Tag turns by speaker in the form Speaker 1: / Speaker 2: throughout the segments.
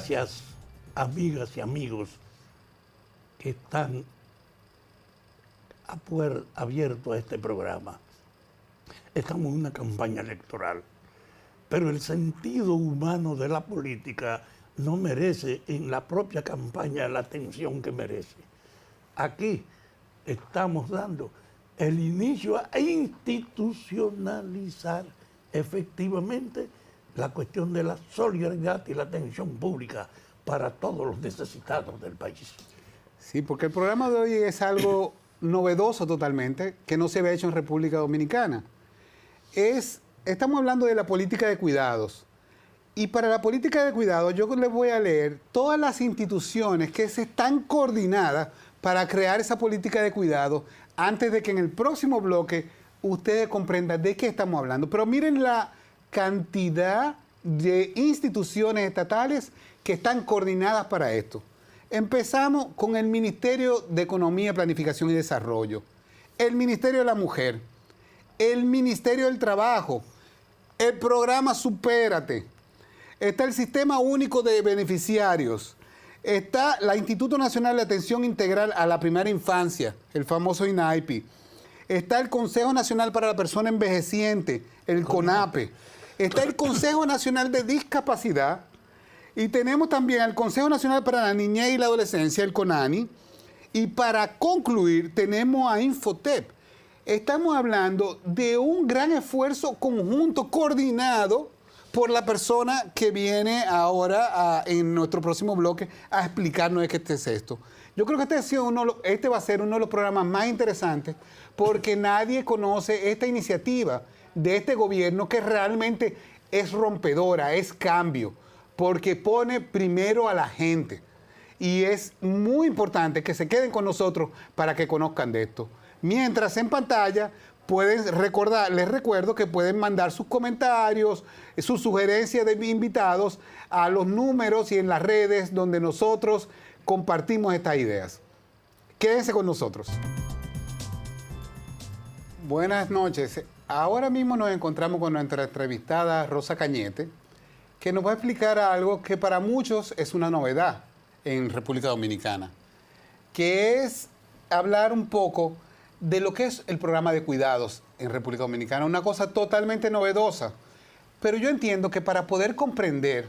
Speaker 1: Gracias, amigas y amigos que están abiertos a este programa. Estamos en una campaña electoral, pero el sentido humano de la política no merece en la propia campaña la atención que merece. Aquí estamos dando el inicio a institucionalizar efectivamente la cuestión de la solidaridad y la atención pública para todos los necesitados del país.
Speaker 2: Sí, porque el programa de hoy es algo novedoso totalmente, que no se había hecho en República Dominicana. Estamos hablando de la política de cuidados. Y para la política de cuidados yo les voy a leer todas las instituciones que se están coordinadas para crear esa política de cuidados antes de que en el próximo bloque ustedes comprendan de qué estamos hablando. Pero miren la cantidad de instituciones estatales que están coordinadas para esto. Empezamos con el Ministerio de Economía, Planificación y Desarrollo, el Ministerio de la Mujer, el Ministerio del Trabajo, el programa Supérate, está el Sistema Único de Beneficiarios, está el Instituto Nacional de Atención Integral a la Primera Infancia, el famoso INAIPI, está el Consejo Nacional para la Persona Envejeciente, el CONAPE, está el Consejo Nacional de Discapacidad, y tenemos también al Consejo Nacional para la Niñez y la Adolescencia, el CONANI, y para concluir tenemos a Infotep. Estamos hablando de un gran esfuerzo conjunto, coordinado por la persona que viene ahora en nuestro próximo bloque a explicarnos de qué es esto. Yo creo que este va a ser uno de los programas más interesantes porque nadie conoce esta iniciativa de este gobierno que realmente es rompedora, es cambio, porque pone primero a la gente. Y es muy importante que se queden con nosotros para que conozcan de esto. Mientras en pantalla les recuerdo que pueden mandar sus comentarios, sus sugerencias de invitados a los números y en las redes donde nosotros compartimos estas ideas. Quédense con nosotros. Buenas noches. Ahora mismo nos encontramos con nuestra entrevistada Rosa Cañete, que nos va a explicar algo que para muchos es una novedad en República Dominicana, que es hablar un poco de lo que es el programa de cuidados en República Dominicana, una cosa totalmente novedosa. Pero yo entiendo que para poder comprender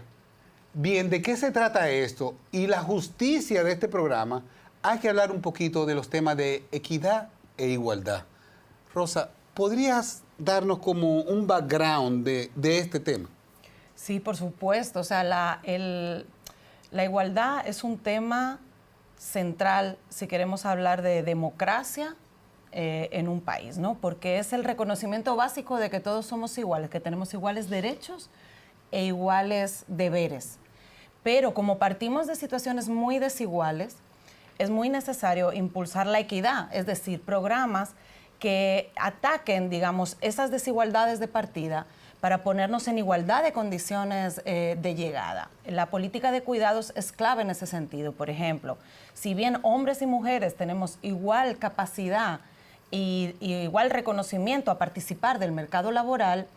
Speaker 2: bien de qué se trata esto y la justicia de este programa, hay que hablar un poquito de los temas de equidad e igualdad. Rosa, ¿podrías darnos como un background de este tema?
Speaker 3: Sí, por supuesto. O sea, la igualdad es un tema central si queremos hablar de democracia en un país, ¿no? Porque es el reconocimiento básico de que todos somos iguales, que tenemos iguales derechos e iguales deberes. Pero como partimos de situaciones muy desiguales, es muy necesario impulsar la equidad, es decir, programas que ataquen, digamos, esas desigualdades de partida para ponernos en igualdad de condiciones de llegada. La política de cuidados es clave en ese sentido. Por ejemplo, si bien hombres y mujeres tenemos igual capacidad y igual reconocimiento a participar del mercado laboral,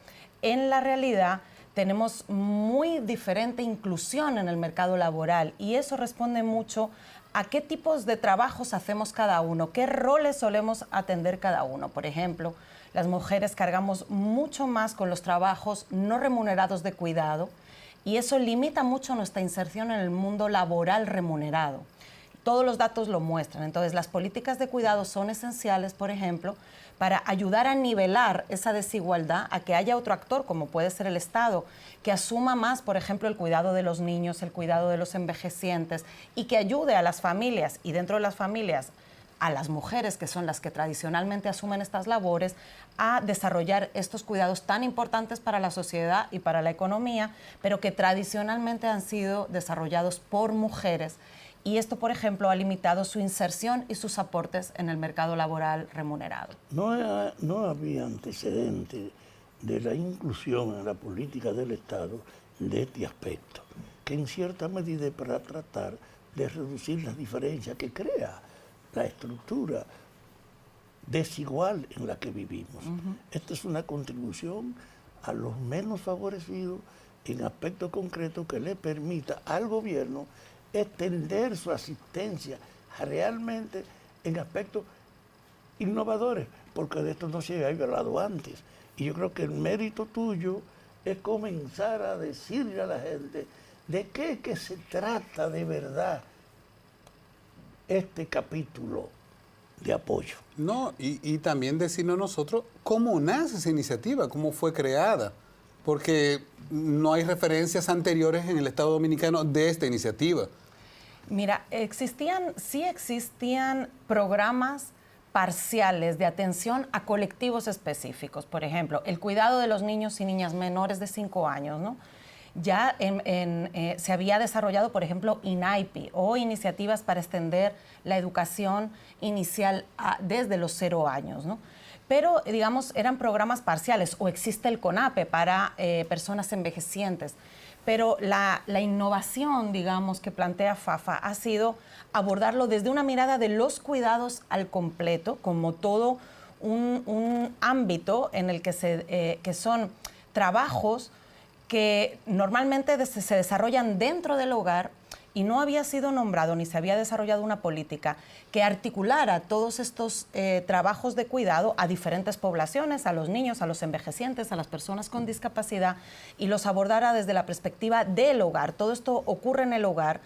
Speaker 3: en la realidad tenemos muy diferente inclusión en el mercado laboral y eso responde mucho a qué tipos de trabajos hacemos cada uno, qué roles solemos atender cada uno. Por ejemplo, las mujeres cargamos mucho más con los trabajos no remunerados de cuidado y eso limita mucho nuestra inserción en el mundo laboral remunerado. Todos los datos lo muestran. Entonces, las políticas de cuidado son esenciales, por ejemplo, para ayudar a nivelar esa desigualdad, a que haya otro actor, como puede ser el Estado, que asuma más, por ejemplo, el cuidado de los niños, el cuidado de los envejecientes y que ayude a las familias y dentro de las familias a las mujeres, que son las que tradicionalmente asumen estas labores, a desarrollar estos cuidados tan importantes para la sociedad y para la economía, pero que tradicionalmente han sido desarrollados por mujeres. Y esto, por ejemplo, ha limitado su inserción y sus aportes en el mercado laboral remunerado.
Speaker 1: No había antecedente de la inclusión en la política del Estado de este aspecto, que en cierta medida es para tratar de reducir las diferencias que crea la estructura desigual en la que vivimos. Esta es una contribución a los menos favorecidos en aspectos concretos que le permita al gobierno extender su asistencia realmente en aspectos innovadores, porque de esto no se había hablado antes. Y yo creo que el mérito tuyo es comenzar a decirle a la gente de qué es que se trata de verdad este capítulo de apoyo.
Speaker 2: No, y también decirnos nosotros cómo nace esa iniciativa, cómo fue creada, porque no hay referencias anteriores en el Estado Dominicano de esta iniciativa.
Speaker 3: Mira, sí existían programas parciales de atención a colectivos específicos. Por ejemplo, el cuidado de los niños y niñas menores de 5 años, ¿no? Ya se había desarrollado, por ejemplo, INAIPI, o iniciativas para extender la educación inicial desde los 0 años, ¿no? Pero, digamos, eran programas parciales, o existe el CONAPE para personas envejecientes. Pero la innovación, digamos, que plantea FAFA ha sido abordarlo desde una mirada de los cuidados al completo, como todo un ámbito en el que son trabajos que normalmente se desarrollan dentro del hogar, y no había sido nombrado ni se había desarrollado una política que articulara todos estos trabajos de cuidado a diferentes poblaciones, a los niños, a los envejecientes, a las personas con discapacidad, y los abordara desde la perspectiva del hogar. Todo esto ocurre en el hogar,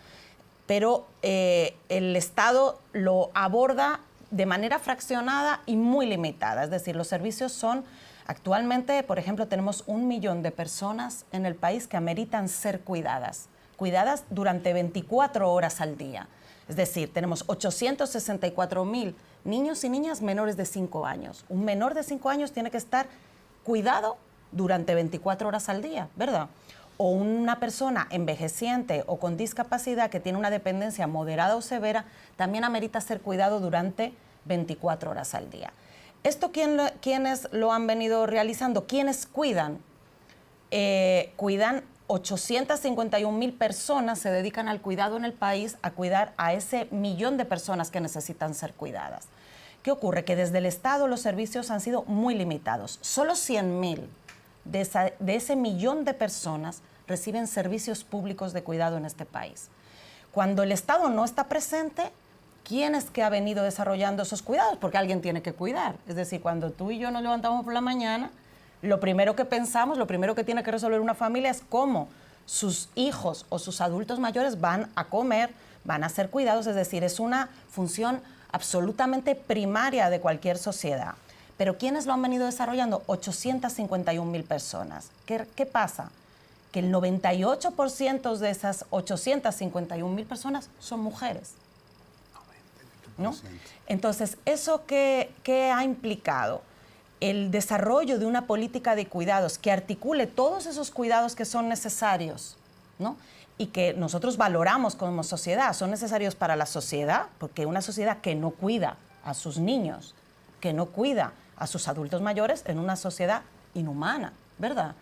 Speaker 3: pero el Estado lo aborda de manera fraccionada y muy limitada. Es decir, los servicios son... Actualmente, por ejemplo, tenemos 1 millón de personas en el país que ameritan ser cuidadas durante 24 horas al día. Es decir, tenemos 864,000 niños y niñas menores de 5 años. Un menor de 5 años tiene que estar cuidado durante 24 horas al día, ¿verdad? O una persona envejeciente o con discapacidad que tiene una dependencia moderada o severa también amerita ser cuidado durante 24 horas al día. ¿Esto quiénes lo han venido realizando? ¿Quiénes cuidan? Cuidan 851,000 personas, se dedican al cuidado en el país, a cuidar a ese 1 millón de personas que necesitan ser cuidadas. ¿Qué ocurre? Que desde el Estado los servicios han sido muy limitados. Solo 100,000 de ese 1 millón de personas reciben servicios públicos de cuidado en este país. Cuando el Estado no está presente, ¿quién es que ha venido desarrollando esos cuidados? Porque alguien tiene que cuidar. Es decir, cuando tú y yo nos levantamos por la mañana, lo primero que pensamos, lo primero que tiene que resolver una familia es cómo sus hijos o sus adultos mayores van a comer, van a ser cuidados. Es decir, es una función absolutamente primaria de cualquier sociedad. Pero ¿quiénes lo han venido desarrollando? 851,000 personas. ¿Qué pasa? Que el 98% de esas 851,000 personas son mujeres, ¿no? Entonces, ¿eso qué ha implicado? El desarrollo de una política de cuidados que articule todos esos cuidados que son necesarios, ¿no? Y que nosotros valoramos como sociedad. Son necesarios para la sociedad, porque una sociedad que no cuida a sus niños, que no cuida a sus adultos mayores, en una sociedad inhumana, ¿verdad?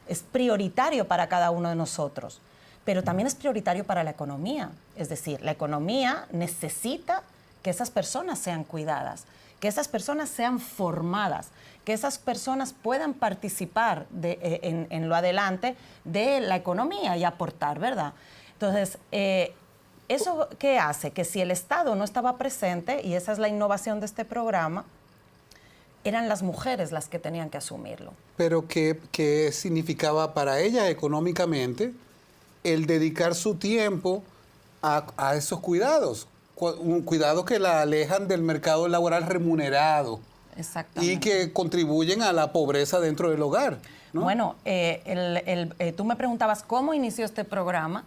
Speaker 3: Es prioritario para cada uno de nosotros, pero también es prioritario para la economía. Es decir, la economía necesita que esas personas sean cuidadas, que esas personas sean formadas, que esas personas puedan participar en lo adelante de la economía y aportar, ¿verdad? Entonces, ¿eso qué hace? Que si el Estado no estaba presente, y esa es la innovación de este programa, eran las mujeres las que tenían que asumirlo.
Speaker 2: Pero ¿qué significaba para ellas económicamente el dedicar su tiempo a esos cuidados? Cuidados que la alejan del mercado laboral remunerado.
Speaker 3: Exactamente.
Speaker 2: Y que contribuyen a la pobreza dentro del hogar, ¿no?
Speaker 3: Bueno, tú me preguntabas cómo inició este programa.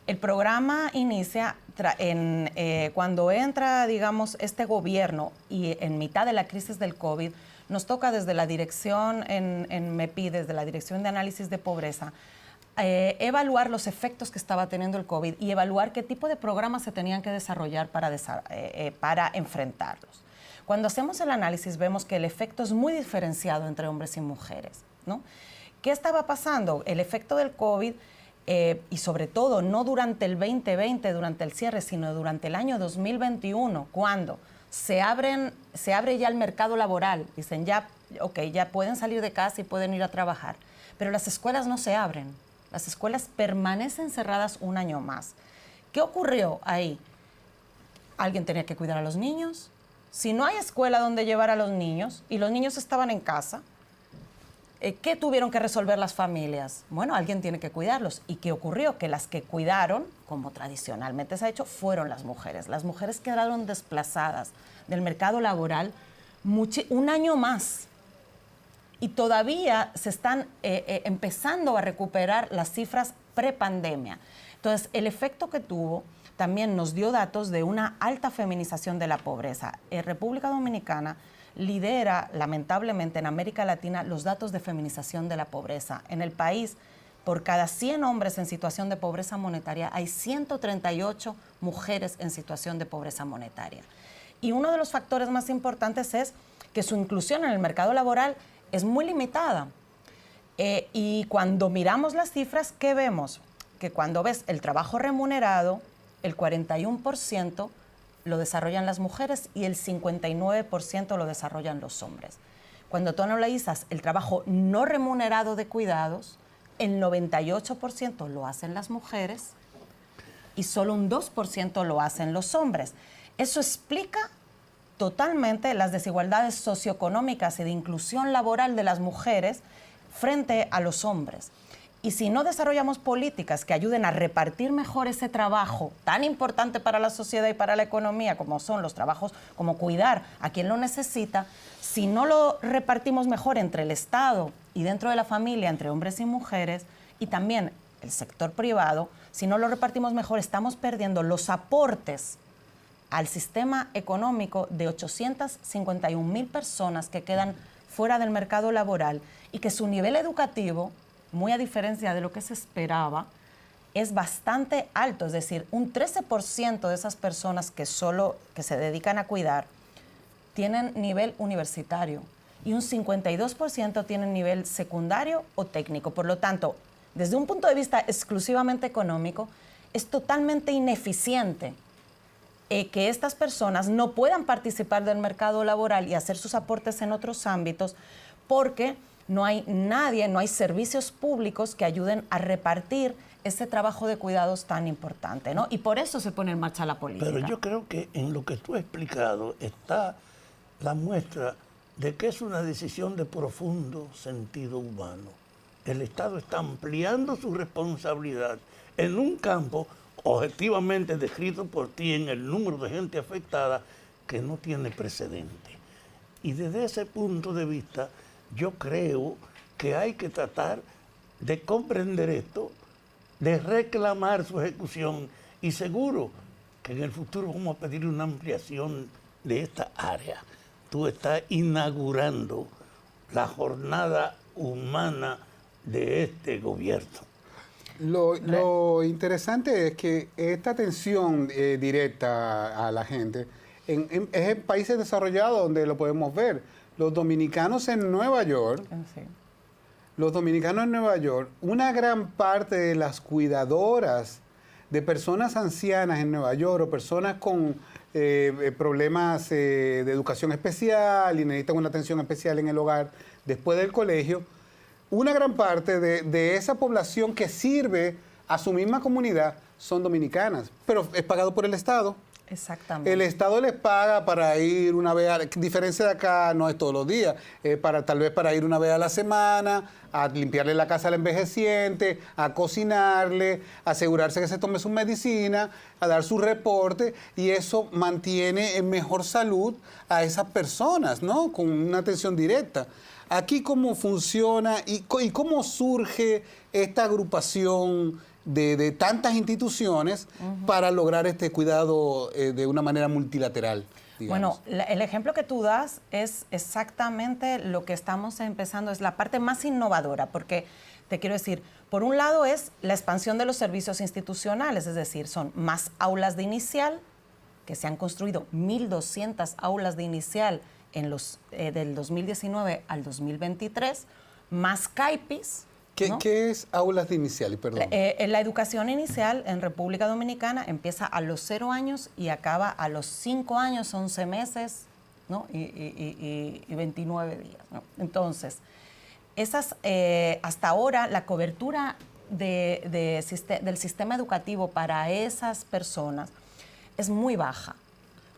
Speaker 3: El programa inicia cuando entra, digamos, este gobierno, y en mitad de la crisis del COVID, nos toca desde la dirección en MEPI, desde la Dirección de Análisis de Pobreza, evaluar los efectos que estaba teniendo el COVID y evaluar qué tipo de programas se tenían que desarrollar para enfrentarlos. Cuando hacemos el análisis vemos que el efecto es muy diferenciado entre hombres y mujeres, ¿no? ¿Qué estaba pasando? El efecto del COVID, y sobre todo no durante el 2020, durante el cierre, sino durante el año 2021, cuando se abre ya el mercado laboral, dicen ya, ok, ya pueden salir de casa y pueden ir a trabajar, pero las escuelas no se abren. Las escuelas permanecen cerradas un año más. ¿Qué ocurrió ahí? Alguien tenía que cuidar a los niños. Si no hay escuela donde llevar a los niños y los niños estaban en casa, ¿qué tuvieron que resolver las familias? Bueno, alguien tiene que cuidarlos. ¿Y qué ocurrió? Que las que cuidaron, como tradicionalmente se ha hecho, fueron las mujeres. Las mujeres quedaron desplazadas del mercado laboral un año más. Y todavía se están empezando a recuperar las cifras prepandemia. Entonces, el efecto que tuvo también nos dio datos de una alta feminización de la pobreza. República Dominicana lidera, lamentablemente, en América Latina los datos de feminización de la pobreza. En el país, por cada 100 hombres en situación de pobreza monetaria, hay 138 mujeres en situación de pobreza monetaria. Y uno de los factores más importantes es que su inclusión en el mercado laboral es muy limitada. Y cuando miramos las cifras, ¿qué vemos? Que cuando ves el trabajo remunerado, el 41% lo desarrollan las mujeres y el 59% lo desarrollan los hombres. Cuando tú analizas el trabajo no remunerado de cuidados, el 98% lo hacen las mujeres y solo un 2% lo hacen los hombres. Eso explica totalmente las desigualdades socioeconómicas y de inclusión laboral de las mujeres frente a los hombres. Y si no desarrollamos políticas que ayuden a repartir mejor ese trabajo tan importante para la sociedad y para la economía, como son los trabajos, como cuidar a quien lo necesita, si no lo repartimos mejor entre el Estado y dentro de la familia, entre hombres y mujeres, y también el sector privado, si no lo repartimos mejor, estamos perdiendo los aportes al sistema económico de 851,000 personas que quedan fuera del mercado laboral y que su nivel educativo, muy a diferencia de lo que se esperaba, es bastante alto. Es decir, un 13% de esas personas que se dedican a cuidar tienen nivel universitario y un 52% tienen nivel secundario o técnico. Por lo tanto, desde un punto de vista exclusivamente económico, es totalmente ineficiente que estas personas no puedan participar del mercado laboral y hacer sus aportes en otros ámbitos porque no hay nadie, no hay servicios públicos que ayuden a repartir ese trabajo de cuidados tan importante, ¿no? Y por eso se pone en marcha la política.
Speaker 1: Pero yo creo que en lo que tú has explicado está la muestra de que es una decisión de profundo sentido humano. El Estado está ampliando su responsabilidad en un campo objetivamente descrito por ti en el número de gente afectada que no tiene precedente. Y desde ese punto de vista, yo creo que hay que tratar de comprender esto, de reclamar su ejecución y seguro que en el futuro vamos a pedir una ampliación de esta área. Tú estás inaugurando la jornada humana de este gobierno.
Speaker 2: Lo interesante es que esta atención directa a la gente es en países desarrollados donde lo podemos ver. Los dominicanos en Nueva York, una gran parte de las cuidadoras de personas ancianas en Nueva York o personas con problemas de educación especial y necesitan una atención especial en el hogar después del colegio, una gran parte de esa población que sirve a su misma comunidad son dominicanas, pero es pagado por el Estado.
Speaker 3: Exactamente.
Speaker 2: El Estado les paga para ir una vez, a diferencia de acá, no es todos los días, tal vez para ir una vez a la semana, a limpiarle la casa al envejeciente, a cocinarle, a asegurarse que se tome su medicina, a dar su reporte, y eso mantiene en mejor salud a esas personas, ¿no? Con una atención directa. Aquí, ¿cómo funciona y cómo surge esta agrupación de tantas instituciones para lograr este cuidado de una manera multilateral? Digamos?
Speaker 3: Bueno, el ejemplo que tú das es exactamente lo que estamos empezando, es la parte más innovadora, porque te quiero decir, por un lado es la expansión de los servicios institucionales, es decir, son más aulas de inicial, que se han construido 1.200 aulas de inicial del 2019 al 2023, más CAIPIS. ¿No?
Speaker 2: ¿Qué es aulas de inicial? Perdón.
Speaker 3: La educación inicial en República Dominicana empieza a los 0 años y acaba a los 5 años, 11 meses, ¿no? y 29 días. ¿No? Entonces, hasta ahora la cobertura del sistema educativo para esas personas es muy baja,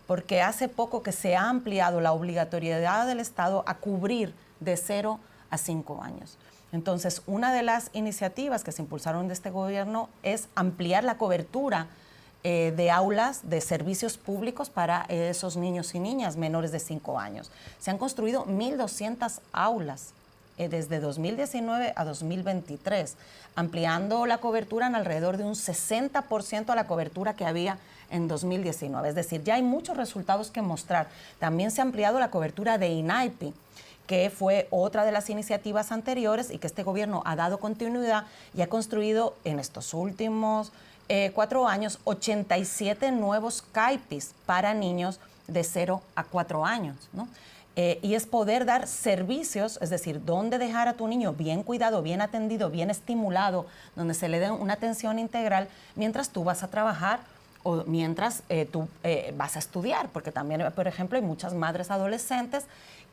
Speaker 3: porque hace poco que se ha ampliado la obligatoriedad del Estado a cubrir de 0 a 5 años. Entonces, una de las iniciativas que se impulsaron de este gobierno es ampliar la cobertura de aulas de servicios públicos para esos niños y niñas menores de 5 años. Se han construido 1.200 aulas desde 2019 a 2023, ampliando la cobertura en alrededor de un 60% a la cobertura que había en 2019. Es decir, ya hay muchos resultados que mostrar. También se ha ampliado la cobertura de INAIPI, que fue otra de las iniciativas anteriores y que este gobierno ha dado continuidad y ha construido en estos últimos 4 años 87 nuevos CAIPIs para niños de 0 a 4 años, ¿no? Y es poder dar servicios, es decir, dónde dejar a tu niño bien cuidado, bien atendido, bien estimulado, donde se le dé una atención integral mientras tú vas a trabajar o mientras tú vas a estudiar, porque también, por ejemplo, hay muchas madres adolescentes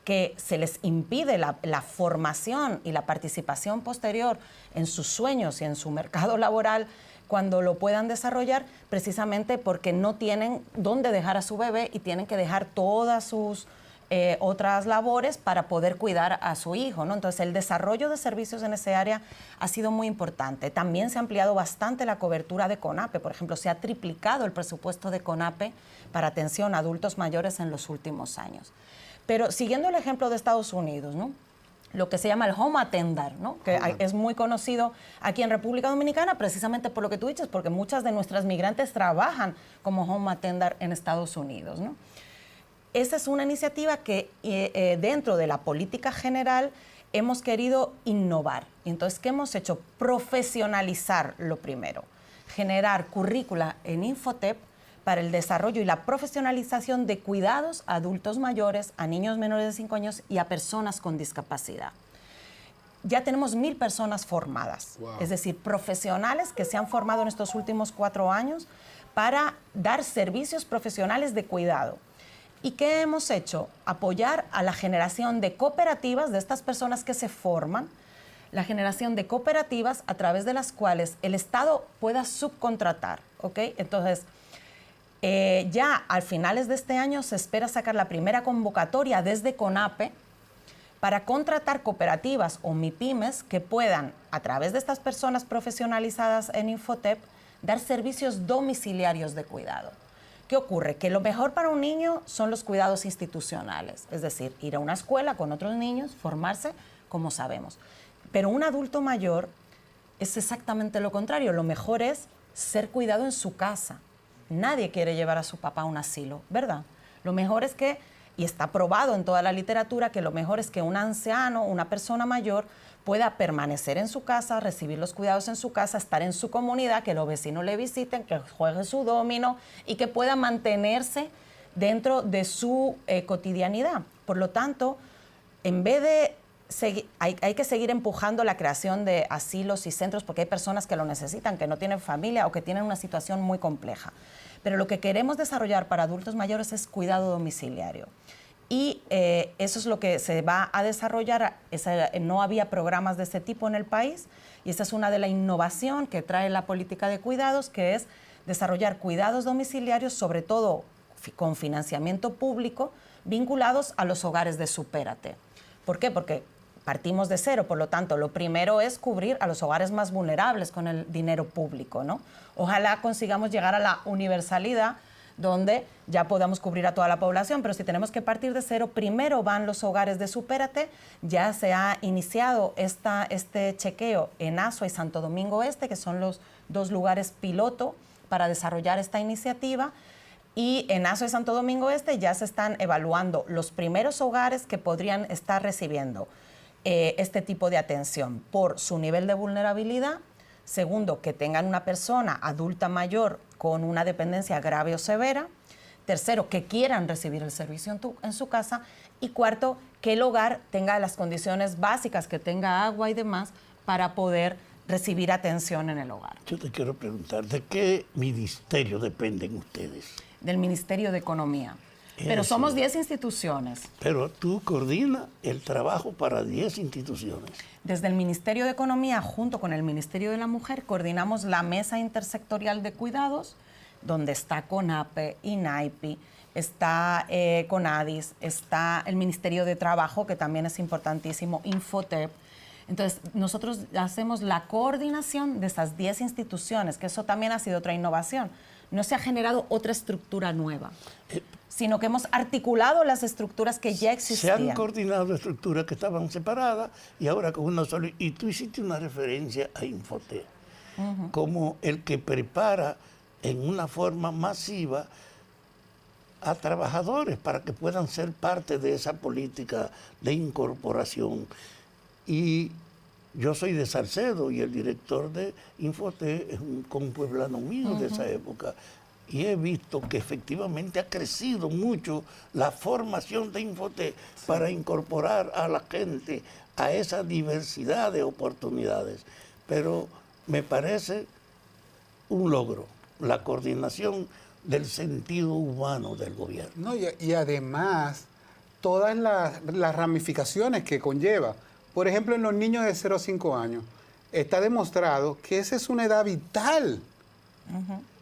Speaker 3: que se les impide la formación y la participación posterior en sus sueños y en su mercado laboral cuando lo puedan desarrollar, precisamente porque no tienen dónde dejar a su bebé y tienen que dejar todas sus otras labores para poder cuidar a su hijo, ¿no? Entonces, el desarrollo de servicios en ese área ha sido muy importante. También se ha ampliado bastante la cobertura de CONAPE. Por ejemplo, se ha triplicado el presupuesto de CONAPE para atención a adultos mayores en los últimos años. Pero siguiendo el ejemplo de Estados Unidos, ¿no? Lo que se llama el home attendant, ¿no? Que es muy conocido aquí en República Dominicana precisamente por lo que tú dices, porque muchas de nuestras migrantes trabajan como home attendant en Estados Unidos, ¿no? Esa es una iniciativa que dentro de la política general hemos querido innovar. Entonces, ¿qué hemos hecho? Profesionalizar lo primero, generar currícula en Infotep para el desarrollo y la profesionalización de cuidados a adultos mayores, a niños menores de 5 años y a personas con discapacidad. Ya tenemos 1.000 personas formadas, wow. Es decir, profesionales que se han formado en estos últimos 4 años para dar servicios profesionales de cuidado. ¿Y qué hemos hecho? Apoyar a la generación de cooperativas de estas personas que se forman, la generación de cooperativas a través de las cuales el Estado pueda subcontratar, ¿ok? Entonces, ya a finales de este año se espera sacar la primera convocatoria desde CONAPE para contratar cooperativas o MIPYMES que puedan, a través de estas personas profesionalizadas en Infotep, dar servicios domiciliarios de cuidado. ¿Qué ocurre? Que lo mejor para un niño son los cuidados institucionales, es decir, ir a una escuela con otros niños, formarse, como sabemos. Pero un adulto mayor es exactamente lo contrario. Lo mejor es ser cuidado en su casa. Nadie quiere llevar a su papá a un asilo, ¿verdad? Lo mejor es que, y está probado en toda la literatura, que lo mejor es que un anciano, una persona mayor, pueda permanecer en su casa, recibir los cuidados en su casa, estar en su comunidad, que los vecinos le visiten, que juegue su dominó y que pueda mantenerse dentro de su cotidianidad. Por lo tanto, en vez de hay que seguir empujando la creación de asilos y centros porque hay personas que lo necesitan, que no tienen familia o que tienen una situación muy compleja. Pero lo que queremos desarrollar para adultos mayores es cuidado domiciliario. Y eso es lo que se va a desarrollar. No había programas de ese tipo en el país y esa es una de la innovación que trae la política de cuidados, que es desarrollar cuidados domiciliarios, sobre todo con financiamiento público, vinculados a los hogares de Supérate. ¿Por qué? Porque partimos de cero, por lo tanto, lo primero es cubrir a los hogares más vulnerables con el dinero público, ¿no? Ojalá consigamos llegar a la universalidad donde ya podamos cubrir a toda la población, pero si tenemos que partir de cero, primero van los hogares de Supérate. Ya se ha iniciado este chequeo en Azua y Santo Domingo Este, que son los 2 lugares piloto para desarrollar esta iniciativa. Y en Azua y Santo Domingo Este ya se están evaluando los primeros hogares que podrían estar recibiendo este tipo de atención por su nivel de vulnerabilidad. Segundo, que tengan una persona adulta mayor con una dependencia grave o severa. Tercero, que quieran recibir el servicio en su casa. Y cuarto, que el hogar tenga las condiciones básicas, que tenga agua y demás, para poder recibir atención en el hogar.
Speaker 1: Yo te quiero preguntar, ¿de qué ministerio dependen ustedes?
Speaker 3: Del Ministerio de Economía. Pero somos 10 instituciones.
Speaker 1: Pero tú coordinas el trabajo para 10 instituciones.
Speaker 3: Desde el Ministerio de Economía, junto con el Ministerio de la Mujer, coordinamos la Mesa Intersectorial de Cuidados, donde está CONAPE, INAIPI, está CONADIS, está el Ministerio de Trabajo, que también es importantísimo, Infotep. Entonces, nosotros hacemos la coordinación de esas 10 instituciones, que eso también ha sido otra innovación. No se ha generado otra estructura nueva, sino que hemos articulado las estructuras que ya existían.
Speaker 1: Se han coordinado estructuras que estaban separadas y ahora con una sola. Y tú hiciste una referencia a Infotep, como el que prepara en una forma masiva a trabajadores para que puedan ser parte de esa política de incorporación. Y yo soy de Salcedo y el director de Infotep es un compueblano mío de esa época. Y he visto que efectivamente ha crecido mucho la formación de Infotep para incorporar a la gente a esa diversidad de oportunidades. Pero me parece un logro la coordinación del sentido humano del gobierno.
Speaker 2: No, y además, todas las ramificaciones que conlleva. Por ejemplo, en los niños de 0 a 5 años, está demostrado que esa es una edad vital.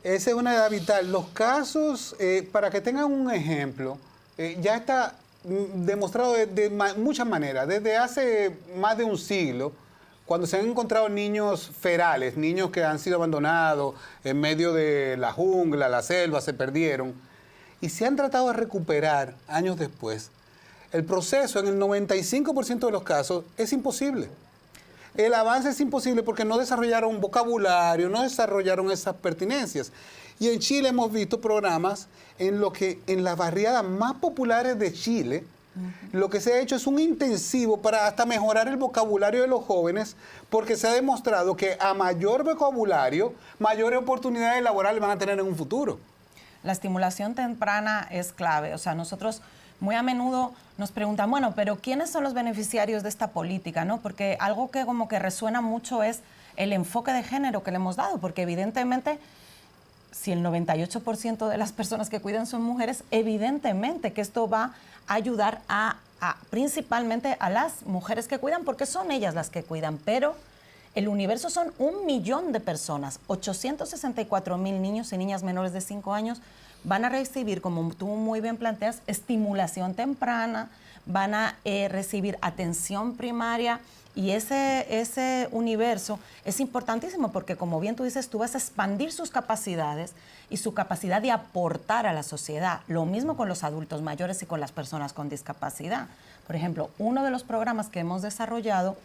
Speaker 2: Esa es una edad vital. Los casos, para que tengan un ejemplo, ya está demostrado de muchas maneras. Desde hace más de un siglo, cuando se han encontrado niños ferales, niños que han sido abandonados en medio de la jungla, la selva, se perdieron, y se han tratado de recuperar años después, el proceso en el 95% de los casos es imposible. El avance es imposible porque no desarrollaron vocabulario, no desarrollaron esas pertinencias. Y en Chile hemos visto programas en los que en las barriadas más populares de Chile, lo que se ha hecho es un intensivo para hasta mejorar el vocabulario de los jóvenes, porque se ha demostrado que a mayor vocabulario, mayores oportunidades laborales van a tener en un futuro.
Speaker 3: La estimulación temprana es clave. O sea, nosotros muy a menudo nos preguntan, bueno, pero ¿quiénes son los beneficiarios de esta política? ¿No? Porque algo que como que resuena mucho es el enfoque de género que le hemos dado, porque evidentemente, si el 98% de las personas que cuidan son mujeres, evidentemente que esto va a ayudar principalmente a las mujeres que cuidan, porque son ellas las que cuidan, pero el universo son 1 millón de personas, 864,000 niños y niñas menores de 5 años van a recibir, como tú muy bien planteas, estimulación temprana, van a recibir atención primaria y ese universo es importantísimo porque, como bien tú dices, tú vas a expandir sus capacidades y su capacidad de aportar a la sociedad. Lo mismo con los adultos mayores y con las personas con discapacidad. Por ejemplo, uno de los programas que hemos desarrollado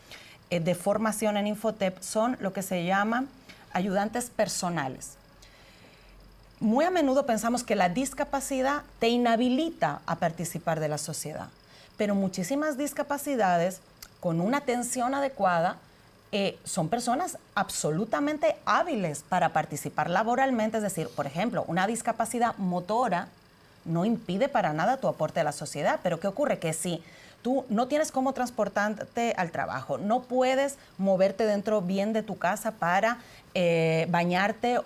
Speaker 3: de formación en Infotep son lo que se llaman ayudantes personales. Muy a menudo pensamos que la discapacidad te inhabilita a participar de la sociedad, pero muchísimas discapacidades con una atención adecuada son personas absolutamente hábiles para participar laboralmente. Es decir, por ejemplo, una discapacidad motora no impide para nada tu aporte a la sociedad, pero ¿qué ocurre? Que si tú no tienes cómo transportarte al trabajo, no puedes moverte dentro bien de tu casa para bañarte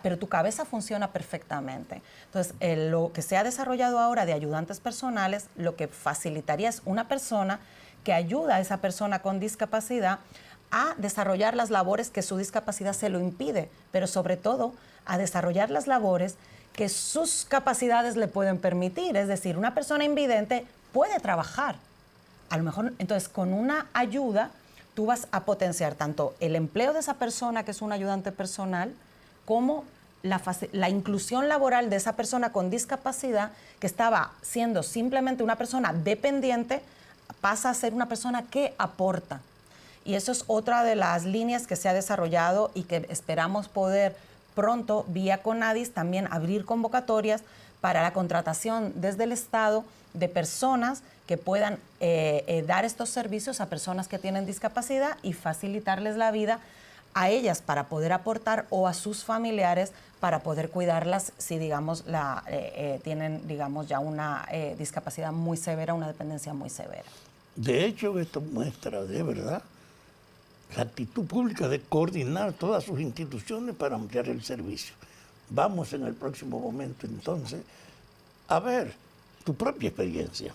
Speaker 3: pero tu cabeza funciona perfectamente. Entonces, lo que se ha desarrollado ahora de ayudantes personales, lo que facilitaría es una persona que ayuda a esa persona con discapacidad a desarrollar las labores que su discapacidad se lo impide, pero sobre todo a desarrollar las labores que sus capacidades le pueden permitir. Es decir, una persona invidente puede trabajar. A lo mejor, entonces, con una ayuda, tú vas a potenciar tanto el empleo de esa persona, que es un ayudante personal, como la inclusión laboral de esa persona con discapacidad, que estaba siendo simplemente una persona dependiente, pasa a ser una persona que aporta. Y eso es otra de las líneas que se ha desarrollado y que esperamos poder pronto, vía CONADIS, también abrir convocatorias para la contratación desde el Estado de personas que puedan dar estos servicios a personas que tienen discapacidad y facilitarles la vida a ellas para poder aportar o a sus familiares para poder cuidarlas si, digamos, tienen, digamos, ya una discapacidad muy severa, una dependencia muy severa.
Speaker 1: De hecho, esto muestra de verdad la actitud pública de coordinar todas sus instituciones para ampliar el servicio. Vamos en el próximo momento entonces a ver tu propia experiencia.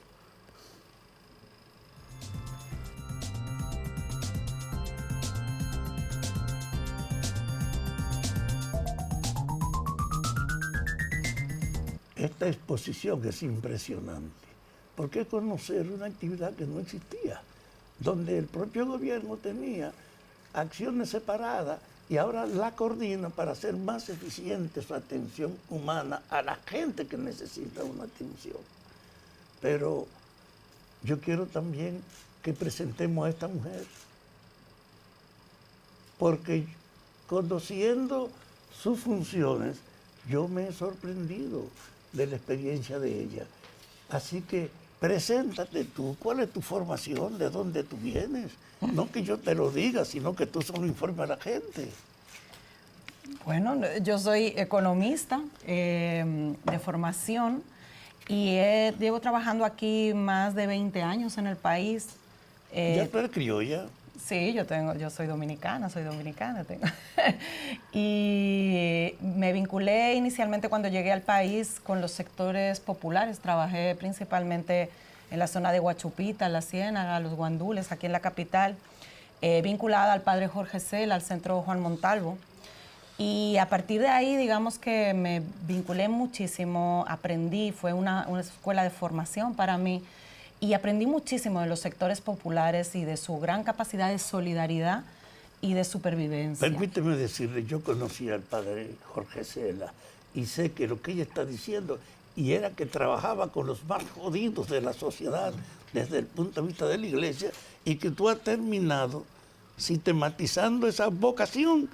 Speaker 1: Esta exposición es impresionante, porque es conocer una actividad que no existía, donde el propio gobierno tenía acciones separadas y ahora la coordina para hacer más eficiente su atención humana a la gente que necesita una atención. Pero yo quiero también que presentemos a esta mujer, porque conociendo sus funciones, yo me he sorprendido de la experiencia de ella. Así que preséntate tú, ¿cuál es tu formación? ¿De dónde tú vienes? No que yo te lo diga, sino que tú solo informes a la gente.
Speaker 3: Bueno, yo soy economista de formación y llevo trabajando aquí más de 20 años en el país.
Speaker 1: ¿Ya tú eres criolla?
Speaker 3: Sí, yo soy dominicana. Y me vinculé inicialmente cuando llegué al país con los sectores populares. Trabajé principalmente en la zona de Huachupita, La Ciénaga, Los Guandules, aquí en la capital, vinculada al padre Jorge Cela, al Centro Juan Montalvo. Y a partir de ahí, digamos que me vinculé muchísimo, aprendí, fue una escuela de formación para mí. Y aprendí muchísimo de los sectores populares y de su gran capacidad de solidaridad y de supervivencia.
Speaker 1: Permíteme decirle, yo conocí al padre Jorge Cela y sé que lo que ella está diciendo, y era que trabajaba con los más jodidos de la sociedad desde el punto de vista de la iglesia, y que tú has terminado sistematizando esa vocación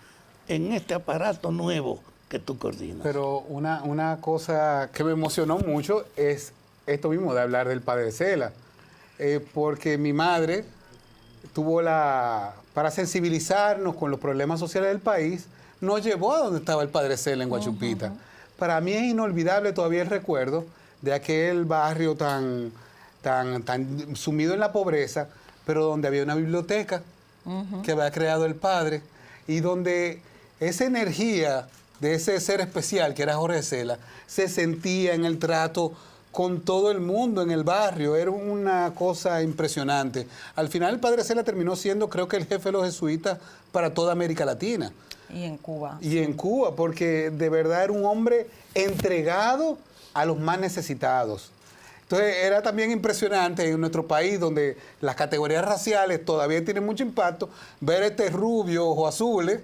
Speaker 1: en este aparato nuevo que tú coordinas.
Speaker 2: Pero una cosa que me emocionó mucho es esto mismo de hablar del padre Cela, porque mi madre tuvo para sensibilizarnos con los problemas sociales del país, nos llevó a donde estaba el padre Cela en Huachupita. Para mí es inolvidable todavía el recuerdo de aquel barrio tan sumido en la pobreza, pero donde había una biblioteca que había creado el padre y donde esa energía de ese ser especial que era Jorge Cela se sentía en el trato con todo el mundo en el barrio. Era una cosa impresionante. Al final el padre Cela terminó siendo, creo que, el jefe de los jesuitas para toda América Latina.
Speaker 3: Y en Cuba.
Speaker 2: Y en Cuba, porque de verdad era un hombre entregado a los más necesitados. Entonces era también impresionante en nuestro país, donde las categorías raciales todavía tienen mucho impacto, ver este rubio, ojos azules,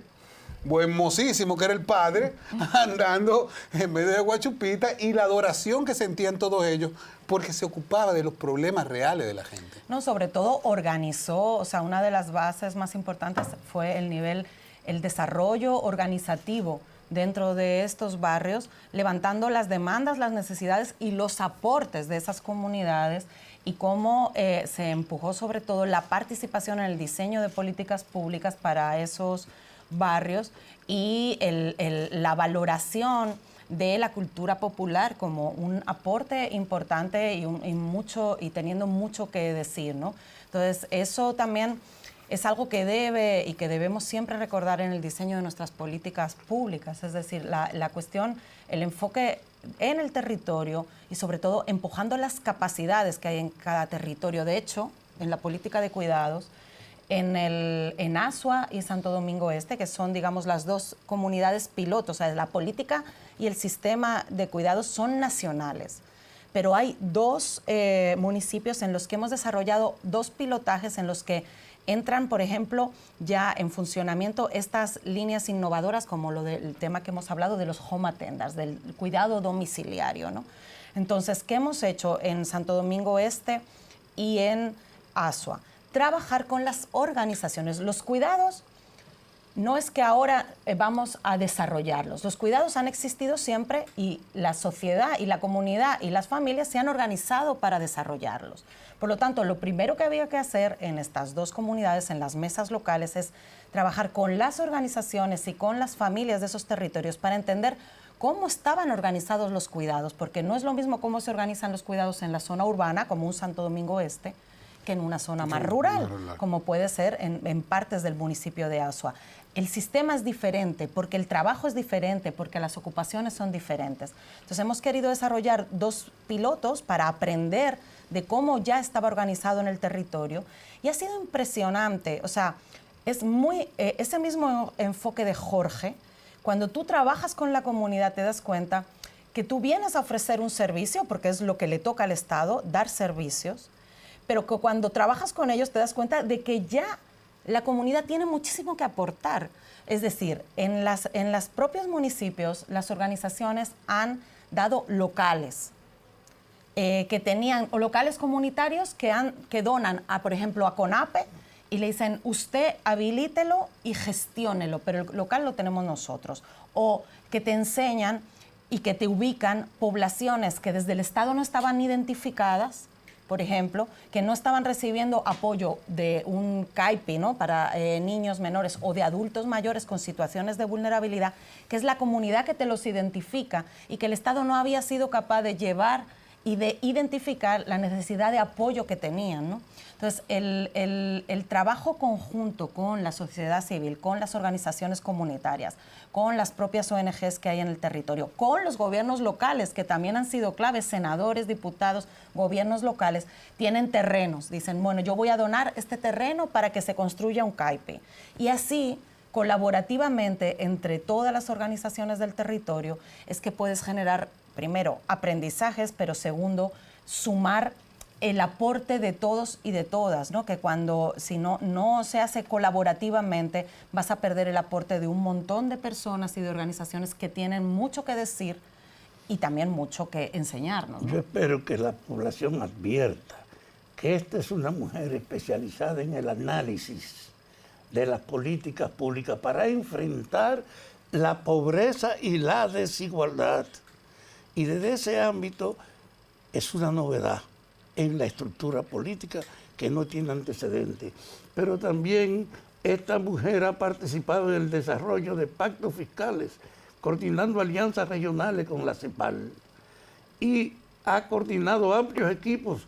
Speaker 2: hermosísimo que era el padre, andando en medio de Huachupita, y la adoración que sentían todos ellos, porque se ocupaba de los problemas reales de la gente.
Speaker 3: No, sobre todo organizó, o sea, una de las bases más importantes fue el desarrollo organizativo dentro de estos barrios, levantando las demandas, las necesidades y los aportes de esas comunidades, y cómo se empujó sobre todo la participación en el diseño de políticas públicas para esos barrios y la valoración de la cultura popular como un aporte importante y teniendo mucho que decir, ¿no? Entonces, eso también es algo que debemos siempre recordar en el diseño de nuestras políticas públicas, es decir, la cuestión, el enfoque en el territorio y sobre todo empujando las capacidades que hay en cada territorio. De hecho, en la política de cuidados, en Azua y Santo Domingo Este, que son, digamos, las dos comunidades pilotos, o sea, la política y el sistema de cuidados son nacionales. Pero hay dos municipios en los que hemos desarrollado dos pilotajes en los que entran, por ejemplo, ya en funcionamiento estas líneas innovadoras, como lo del tema que hemos hablado de los home attendants, del cuidado domiciliario, ¿no? Entonces, ¿qué hemos hecho en Santo Domingo Este y en Azua? Trabajar con las organizaciones. Los cuidados no es que ahora vamos a desarrollarlos. Los cuidados han existido siempre y la sociedad y la comunidad y las familias se han organizado para desarrollarlos. Por lo tanto, lo primero que había que hacer en estas dos comunidades, en las mesas locales, es trabajar con las organizaciones y con las familias de esos territorios para entender cómo estaban organizados los cuidados, porque no es lo mismo cómo se organizan los cuidados en la zona urbana, como un Santo Domingo Este, que en una zona más rural, como puede ser en partes del municipio de Azua. El sistema es diferente porque el trabajo es diferente, porque las ocupaciones son diferentes. Entonces hemos querido desarrollar 2 pilotos para aprender de cómo ya estaba organizado en el territorio y ha sido impresionante. O sea, es ese mismo enfoque de Jorge, cuando tú trabajas con la comunidad te das cuenta que tú vienes a ofrecer un servicio, porque es lo que le toca al Estado, dar servicios, pero que cuando trabajas con ellos te das cuenta de que ya la comunidad tiene muchísimo que aportar. Es decir, en los propios municipios, las organizaciones han dado locales que tenían, o locales comunitarios que donan, por ejemplo, a CONAPE, y le dicen, usted habilítelo y gestiónelo, pero el local lo tenemos nosotros. O que te enseñan y que te ubican poblaciones que desde el Estado no estaban identificadas, por ejemplo, que no estaban recibiendo apoyo de un CAIPI, ¿no?, para niños menores o de adultos mayores con situaciones de vulnerabilidad, que es la comunidad que te los identifica y que el Estado no había sido capaz de llevar y de identificar la necesidad de apoyo que tenían, ¿no? Entonces, el trabajo conjunto con la sociedad civil, con las organizaciones comunitarias, con las propias ONGs que hay en el territorio, con los gobiernos locales, que también han sido claves, senadores, diputados, gobiernos locales, tienen terrenos. Dicen, bueno, yo voy a donar este terreno para que se construya un CAIPI. Y así, colaborativamente, entre todas las organizaciones del territorio, es que puedes generar, primero, aprendizajes, pero segundo, sumar el aporte de todos y de todas, ¿no? Que si no se hace colaborativamente, vas a perder el aporte de un montón de personas y de organizaciones que tienen mucho que decir y también mucho que enseñarnos, ¿no?
Speaker 1: Yo espero que la población advierta que esta es una mujer especializada en el análisis de las políticas públicas para enfrentar la pobreza y la desigualdad. Y desde ese ámbito es una novedad en la estructura política que no tiene antecedentes. Pero también esta mujer ha participado en el desarrollo de pactos fiscales, coordinando alianzas regionales con la CEPAL, y ha coordinado amplios equipos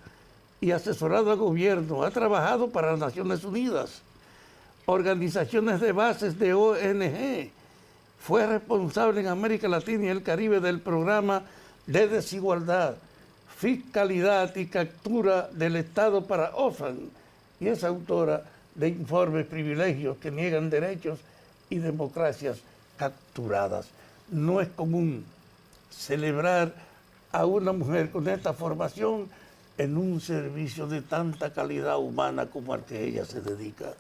Speaker 1: y asesorado al gobierno, ha trabajado para las Naciones Unidas, organizaciones de bases de ONG, fue responsable en América Latina y el Caribe del programa de desigualdad, fiscalidad y captura del Estado para OSAN, y es autora de informes privilegios que niegan derechos y democracias capturadas. No es común celebrar a una mujer con esta formación en un servicio de tanta calidad humana como al que ella se dedica.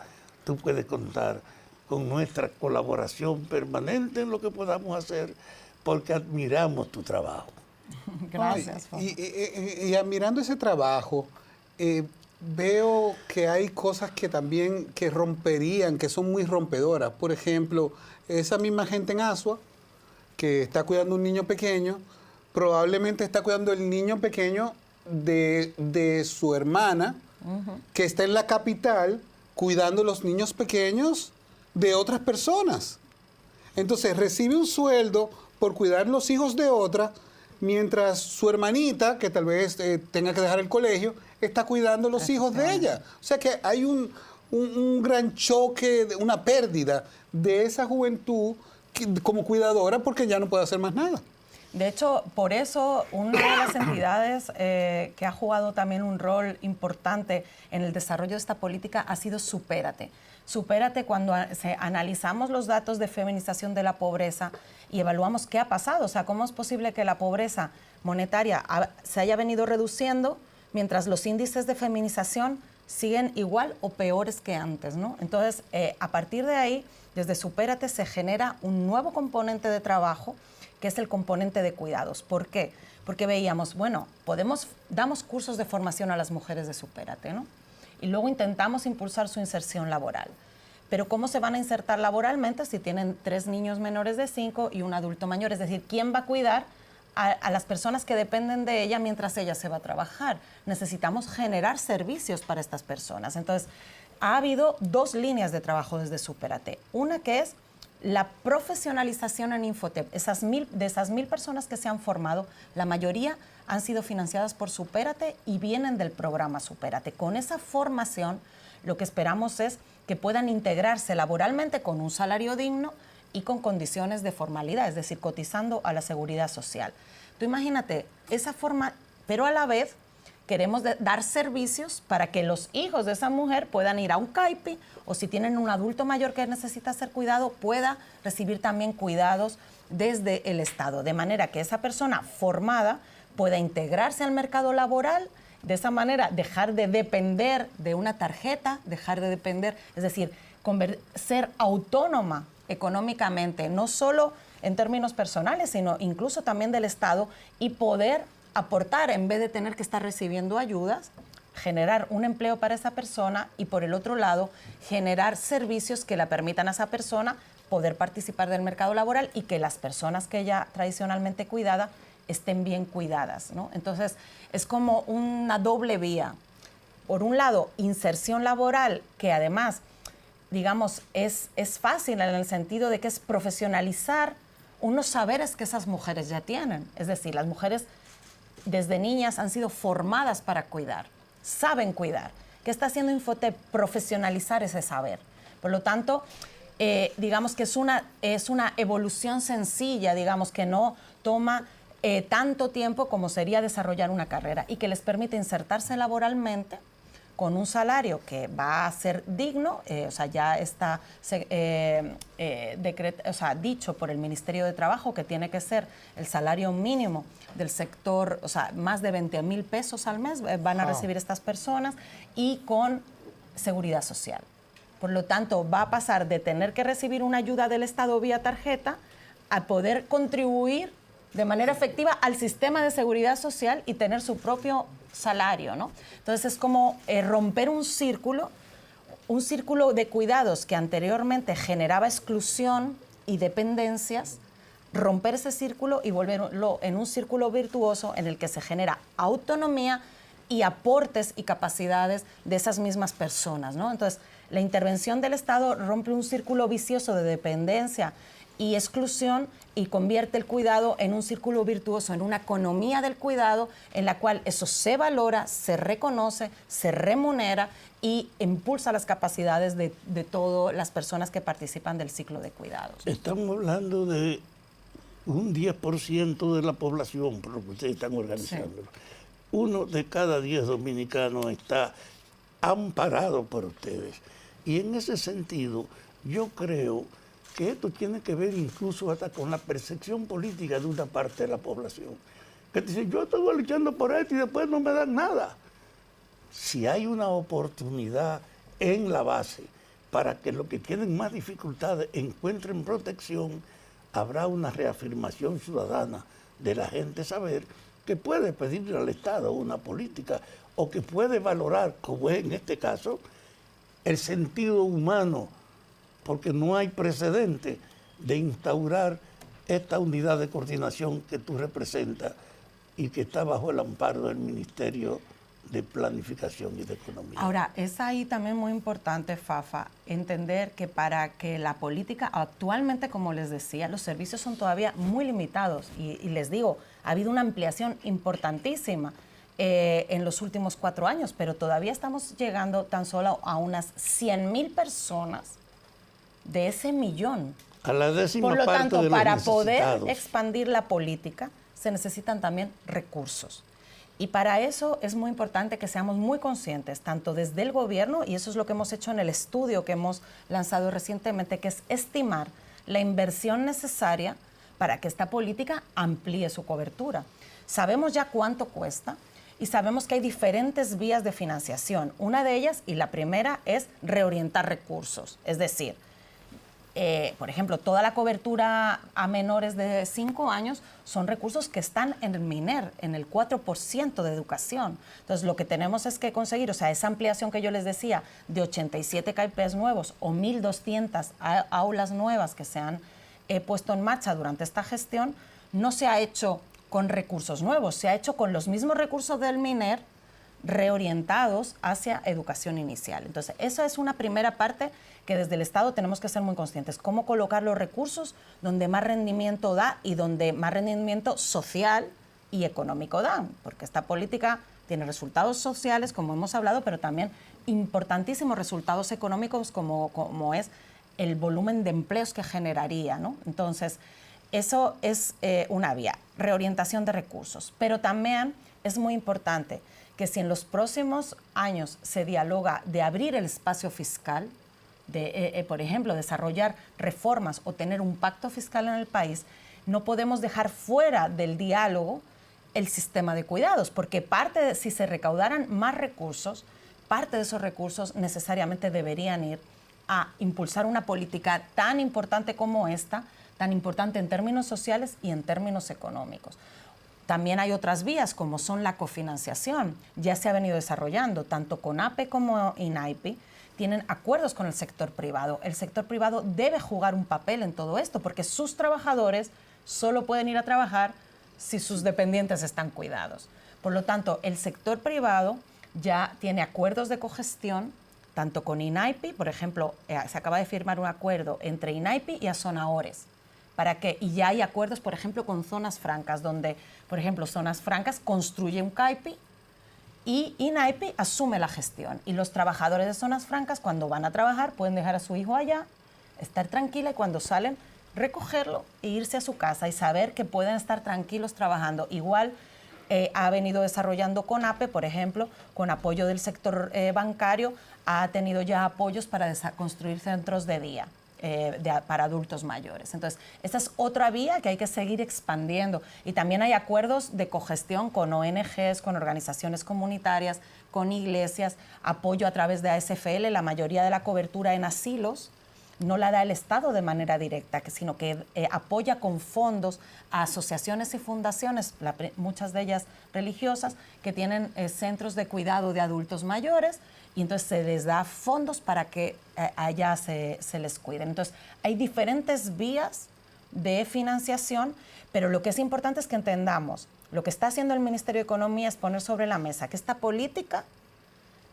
Speaker 1: Tú puedes contar con nuestra colaboración permanente en lo que podamos hacer, porque admiramos tu trabajo.
Speaker 3: Gracias.
Speaker 2: Y admirando ese trabajo, veo que hay cosas que también que romperían, que son muy rompedoras. Por ejemplo, esa misma gente en Azua, que está cuidando un niño pequeño, probablemente está cuidando el niño pequeño de su hermana, que está en la capital, cuidando los niños pequeños de otras personas. Entonces recibe un sueldo por cuidar los hijos de otra, mientras su hermanita, que tal vez tenga que dejar el colegio, está cuidando los hijos de ella. O sea que hay un gran choque, una pérdida de esa juventud como cuidadora, porque ya no puede hacer más nada.
Speaker 3: De hecho, por eso una de las entidades que ha jugado también un rol importante en el desarrollo de esta política ha sido Supérate. Supérate, cuando analizamos los datos de feminización de la pobreza y evaluamos qué ha pasado, o sea, cómo es posible que la pobreza monetaria se haya venido reduciendo mientras los índices de feminización siguen igual o peores que antes, ¿no? Entonces, a partir de ahí, desde Supérate se genera un nuevo componente de trabajo, que es el componente de cuidados. ¿Por qué? Porque veíamos, bueno, damos cursos de formación a las mujeres de Supérate, ¿no? Y luego intentamos impulsar su inserción laboral. Pero ¿cómo se van a insertar laboralmente si tienen 3 niños menores de 5 y un adulto mayor? Es decir, ¿quién va a cuidar a las personas que dependen de ella mientras ella se va a trabajar? Necesitamos generar servicios para estas personas. Entonces, ha habido 2 líneas de trabajo desde Supérate. Una que es la profesionalización en Infotep. De esas 1,000 personas que se han formado, la mayoría han sido financiadas por Supérate y vienen del programa Supérate. Con esa formación, lo que esperamos es que puedan integrarse laboralmente con un salario digno y con condiciones de formalidad, es decir, cotizando a la seguridad social. Tú imagínate, esa forma, pero a la vez queremos dar servicios para que los hijos de esa mujer puedan ir a un CAIPI, o si tienen un adulto mayor que necesita ser cuidado, pueda recibir también cuidados desde el Estado, de manera que esa persona formada pueda integrarse al mercado laboral, de esa manera dejar de depender de una tarjeta, dejar de depender, es decir, ser autónoma económicamente, no solo en términos personales, sino incluso también del Estado, y poder aportar en vez de tener que estar recibiendo ayudas, generar un empleo para esa persona y, por el otro lado, generar servicios que le permitan a esa persona poder participar del mercado laboral y que las personas que ella tradicionalmente cuidaba estén bien cuidadas, ¿no? Entonces, es como una doble vía. Por un lado, inserción laboral, que además, digamos, es fácil en el sentido de que es profesionalizar unos saberes que esas mujeres ya tienen. Es decir, las mujeres desde niñas han sido formadas para cuidar, saben cuidar. ¿Qué está haciendo Infotep? Profesionalizar ese saber. Por lo tanto, digamos que es una evolución sencilla, digamos, que no toma tanto tiempo como sería desarrollar una carrera y que les permite insertarse laboralmente con un salario que va a ser digno, o sea, ya está dicho por el Ministerio de Trabajo que tiene que ser el salario mínimo del sector, o sea, más de 20,000 pesos al mes van a recibir estas personas, y con seguridad social. Por lo tanto, va a pasar de tener que recibir una ayuda del Estado vía tarjeta a poder contribuir de manera efectiva al sistema de seguridad social y tener su propio salario, ¿no? Entonces es como romper un círculo de cuidados que anteriormente generaba exclusión y dependencias, romper ese círculo y volverlo en un círculo virtuoso en el que se genera autonomía y aportes y capacidades de esas mismas personas, ¿no? Entonces, la intervención del Estado rompe un círculo vicioso de dependencia y exclusión y convierte el cuidado en un círculo virtuoso, en una economía del cuidado en la cual eso se valora, se reconoce, se remunera y impulsa las capacidades de todas las personas que participan del ciclo de cuidados.
Speaker 1: Estamos hablando de un 10% de la población, por lo que ustedes están organizando. Sí. 1 de cada 10 dominicanos está amparado por ustedes. Y en ese sentido, yo creo que esto tiene que ver incluso hasta con la percepción política de una parte de la población. Que dice, yo estoy luchando por esto y después no me dan nada. Si hay una oportunidad en la base para que los que tienen más dificultades encuentren protección, habrá una reafirmación ciudadana de la gente saber que puede pedirle al Estado una política o que puede valorar, como es en este caso, el sentido humano, porque no hay precedente de instaurar esta unidad de coordinación que tú representas y que está bajo el amparo del Ministerio de Planificación y de Economía.
Speaker 3: Ahora, es ahí también muy importante, Fafa, entender que para que la política, actualmente, como les decía, los servicios son todavía muy limitados y les digo, ha habido una ampliación importantísima en los últimos 4 años, pero todavía estamos llegando tan solo a unas 100,000 personas de ese millón.
Speaker 1: A la décima
Speaker 3: Por lo
Speaker 1: parte
Speaker 3: tanto,
Speaker 1: de los
Speaker 3: para
Speaker 1: necesitados.
Speaker 3: poder expandir la política, se necesitan también recursos. Y para eso es muy importante que seamos muy conscientes, tanto desde el gobierno, y eso es lo que hemos hecho en el estudio que hemos lanzado recientemente, que es estimar la inversión necesaria para que esta política amplíe su cobertura. Sabemos ya cuánto cuesta y sabemos que hay diferentes vías de financiación. Una de ellas, y la primera, es reorientar recursos. Es decir, por ejemplo, toda la cobertura a menores de 5 años son recursos que están en el MINER, en el 4% de educación. Entonces, lo que tenemos es que conseguir, o sea, esa ampliación que yo les decía, de 87 CAIPs nuevos o 1,200 aulas nuevas que se han puesto en marcha durante esta gestión, no se ha hecho con recursos nuevos, se ha hecho con los mismos recursos del MINER, reorientados hacia educación inicial. Entonces, esa es una primera parte que desde el Estado tenemos que ser muy conscientes. Cómo colocar los recursos donde más rendimiento da y donde más rendimiento social y económico dan, porque esta política tiene resultados sociales, como hemos hablado, pero también importantísimos resultados económicos, como es el volumen de empleos que generaría, ¿no? Entonces, eso es una vía, reorientación de recursos. Pero también es muy importante que si en los próximos años se dialoga de abrir el espacio fiscal, de, por ejemplo, desarrollar reformas o tener un pacto fiscal en el país, no podemos dejar fuera del diálogo el sistema de cuidados, porque si se recaudaran más recursos, parte de esos recursos necesariamente deberían ir a impulsar una política tan importante como esta, tan importante en términos sociales y en términos económicos. También hay otras vías, como son la cofinanciación. Ya se ha venido desarrollando, tanto CONAPE como INAIPI, tienen acuerdos con el sector privado. El sector privado debe jugar un papel en todo esto, porque sus trabajadores solo pueden ir a trabajar si sus dependientes están cuidados. Por lo tanto, el sector privado ya tiene acuerdos de cogestión, tanto con INAIPI, por ejemplo, se acaba de firmar un acuerdo entre INAIPI y Azonaores, y ya hay acuerdos, por ejemplo, con zonas francas, donde, por ejemplo, Zonas Francas construye un CAIPI y INAIPI asume la gestión. Y los trabajadores de Zonas Francas, cuando van a trabajar, pueden dejar a su hijo allá, estar tranquila, y cuando salen, recogerlo e irse a su casa y saber que pueden estar tranquilos trabajando. Igual ha venido desarrollando CONAPE, por ejemplo, con apoyo del sector bancario, ha tenido ya apoyos para construir centros de día para adultos mayores. Entonces, esta es otra vía que hay que seguir expandiendo. Y también hay acuerdos de cogestión con ONGs, con organizaciones comunitarias, con iglesias, apoyo a través de ASFL. La mayoría de la cobertura en asilos no la da el Estado de manera directa, sino que apoya con fondos a asociaciones y fundaciones, muchas de ellas religiosas, que tienen centros de cuidado de adultos mayores, y entonces se les da fondos para que allá se les cuiden. Entonces, hay diferentes vías de financiación, pero lo que es importante es que entendamos, lo que está haciendo el Ministerio de Economía es poner sobre la mesa que esta política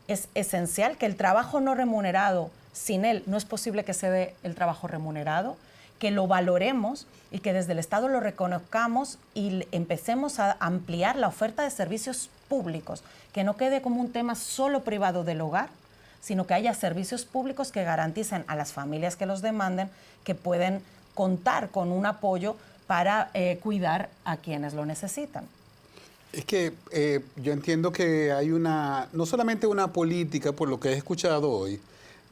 Speaker 3: es esencial, que el trabajo no remunerado, sin él no es posible que se dé el trabajo remunerado, que lo valoremos y que desde el Estado lo reconozcamos y empecemos a ampliar la oferta de servicios públicos, que no quede como un tema solo privado del hogar, sino que haya servicios públicos que garanticen a las familias que los demanden que pueden contar con un apoyo para cuidar a quienes lo necesitan.
Speaker 2: Es que yo entiendo que hay no solamente una política, por lo que he escuchado hoy,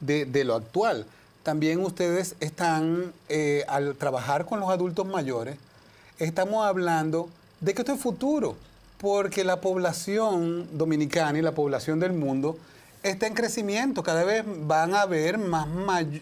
Speaker 2: de lo actual. También ustedes están, al trabajar con los adultos mayores, estamos hablando de que esto es futuro, porque la población dominicana y la población del mundo está en crecimiento. Cada vez van a haber más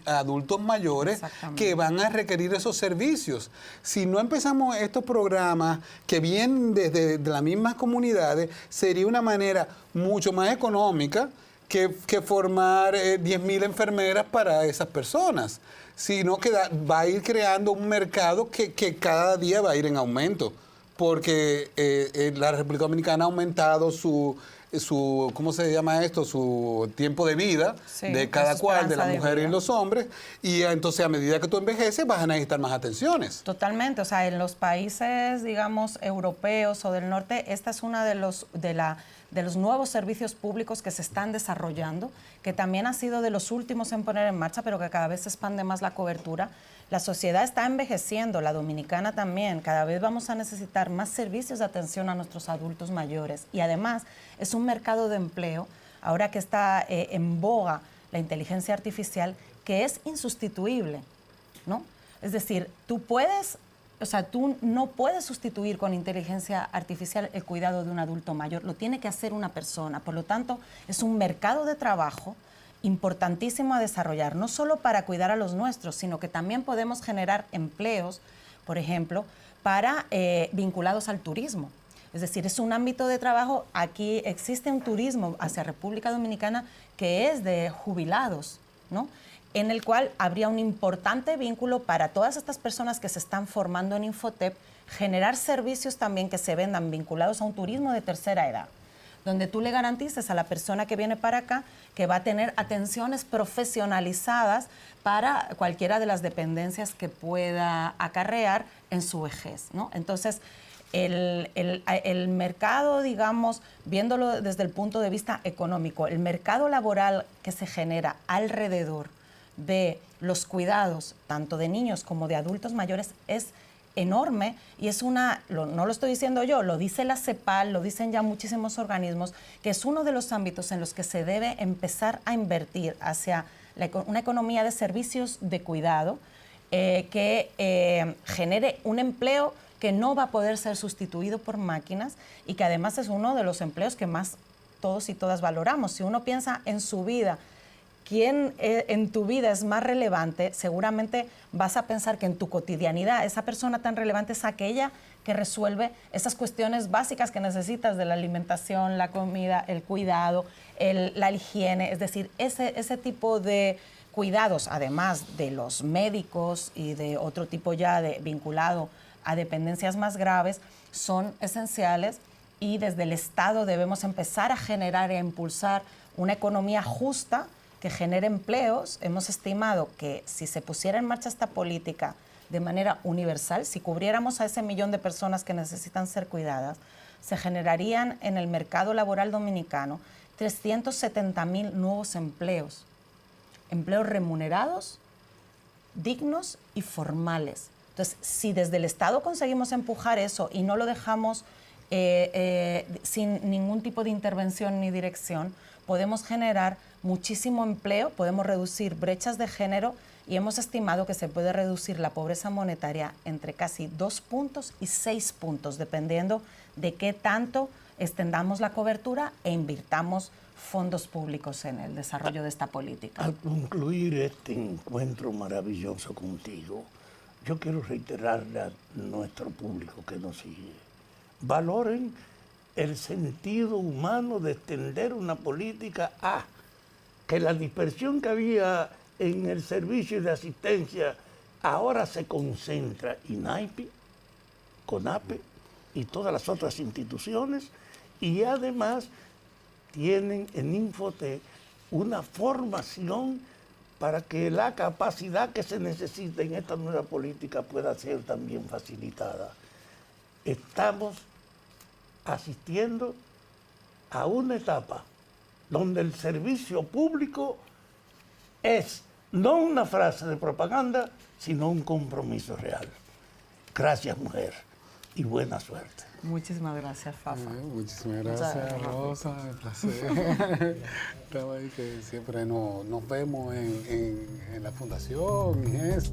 Speaker 2: adultos mayores que van a requerir esos servicios. Si no empezamos estos programas que vienen desde las mismas comunidades, sería una manera mucho más económica que formar 10.000 enfermeras para esas personas, sino que va a ir creando un mercado que cada día va a ir en aumento, porque la República Dominicana ha aumentado su ¿cómo se llama esto? Su tiempo de vida, sí, de cada cual, de las mujeres y los hombres, y entonces a medida que tú envejeces vas a necesitar más atenciones.
Speaker 3: Totalmente, o sea, en los países, digamos, europeos o del norte, esta es una de los nuevos servicios públicos que se están desarrollando, que también ha sido de los últimos en poner en marcha, pero que cada vez se expande más la cobertura. La sociedad está envejeciendo, la dominicana también. Cada vez vamos a necesitar más servicios de atención a nuestros adultos mayores. Y además es un mercado de empleo, ahora que está en boga la inteligencia artificial, que es insustituible, ¿no? Es decir, tú no puedes sustituir con inteligencia artificial el cuidado de un adulto mayor, lo tiene que hacer una persona. Por lo tanto, es un mercado de trabajo importantísimo a desarrollar, no solo para cuidar a los nuestros, sino que también podemos generar empleos, por ejemplo, vinculados al turismo. Es decir, es un ámbito de trabajo, aquí existe un turismo hacia República Dominicana que es de jubilados, ¿no? En el cual habría un importante vínculo para todas estas personas que se están formando en Infotep, generar servicios también que se vendan vinculados a un turismo de tercera edad. donde tú le garantices a la persona que viene para acá que va a tener atenciones profesionalizadas para cualquiera de las dependencias que pueda acarrear en su vejez, ¿no? Entonces, el mercado, digamos, viéndolo desde el punto de vista económico, el mercado laboral que se genera alrededor de los cuidados, tanto de niños como de adultos mayores, es enorme y es no lo estoy diciendo yo, lo dice la CEPAL, lo dicen ya muchísimos organismos, que es uno de los ámbitos en los que se debe empezar a invertir hacia una economía de servicios de cuidado que genere un empleo que no va a poder ser sustituido por máquinas y que además es uno de los empleos que más todos y todas valoramos. Si uno piensa en su vida, quién en tu vida es más relevante, seguramente vas a pensar que en tu cotidianidad esa persona tan relevante es aquella que resuelve esas cuestiones básicas que necesitas de la alimentación, la comida, el cuidado, la higiene, es decir, ese tipo de cuidados, además de los médicos y de otro tipo ya vinculado a dependencias más graves, son esenciales y desde el Estado debemos empezar a generar e impulsar una economía justa que genere empleos. Hemos estimado que si se pusiera en marcha esta política de manera universal, si cubriéramos a ese millón de personas que necesitan ser cuidadas, se generarían en el mercado laboral dominicano 370,000 nuevos empleos remunerados, dignos y formales. Entonces, si desde el Estado conseguimos empujar eso y no lo dejamos sin ningún tipo de intervención ni dirección, podemos generar muchísimo empleo, podemos reducir brechas de género y hemos estimado que se puede reducir la pobreza monetaria entre casi 2 puntos y 6 puntos, dependiendo de qué tanto extendamos la cobertura e invirtamos fondos públicos en el desarrollo de esta política.
Speaker 1: Al concluir este encuentro maravilloso contigo, yo quiero reiterarle a nuestro público que nos sigue: valoren el sentido humano de extender una política a que la dispersión que había en el servicio de asistencia ahora se concentra INAIPI, CONAPE y todas las otras instituciones, y además tienen en Infotec una formación para que la capacidad que se necesita en esta nueva política pueda ser también facilitada. Estamos asistiendo a una etapa donde el servicio público es no una frase de propaganda, sino un compromiso real. Gracias, mujer, y buena suerte.
Speaker 3: Muchísimas gracias, Fafa.
Speaker 2: Muchísimas gracias, Rosa, un placer. Estaba ahí que siempre nos vemos en la fundación y eso.